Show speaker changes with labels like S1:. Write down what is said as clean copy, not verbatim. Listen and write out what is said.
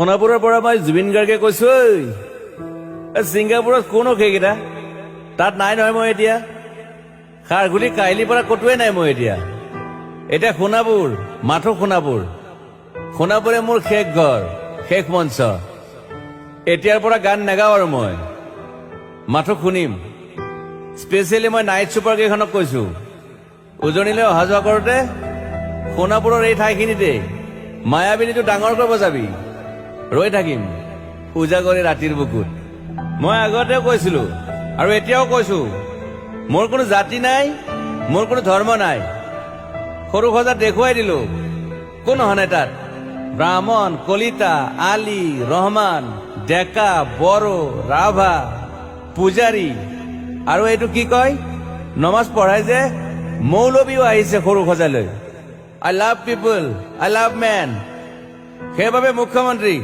S1: সোণাপুৰৰ পৰা মই জুবিন গাৰ্গে কৈছো, ছিংগাপুৰত কোন সেইকেইটা তাত নাই নহয়। মই এতিয়া খাৰঘুলি কাহিলীৰ পৰা কতোৱে নাই। মই এতিয়া সোণাপুৰ, মাথো সোণাপুৰ। সোণাপুৰে মোৰ শেষ ঘৰ, শেষ মঞ্চ। এতিয়াৰ পৰা গান নাগাওঁ আৰু মই মাথো শুনিম। স্পেচিয়েলি মই নাইট ছুপাৰ কেইখনক কৈছো, উজনিলৈ অহা যোৱা কৰোতে সোণাপুৰৰ এই ঠাইখিনিতে মায়াবিনীটো ডাঙৰকৈ বজাবি। ৰৈ থাকিম উজাগৰে ৰাতিৰ বুকুত। মই আগতেও কৈছিলো আৰু এতিয়াও কৈছো, মোৰ কোনো জাতি নাই, মোৰ কোনো ধৰ্ম নাই। সৰু সজাত দেখুৱাই দিলো কোন হনে তাত ব্ৰাহ্মণ, কলিতা, আলী, ৰহমান, ডেকা, বড়ো, ৰাভা, পূজাৰী আৰু এইটো কি কয় নমাজ পঢ়াই যে মৌলবীও আহিছে সৰু সজালৈ। I love people, I love man. সেইবাবে মুখ্যমন্ত্ৰী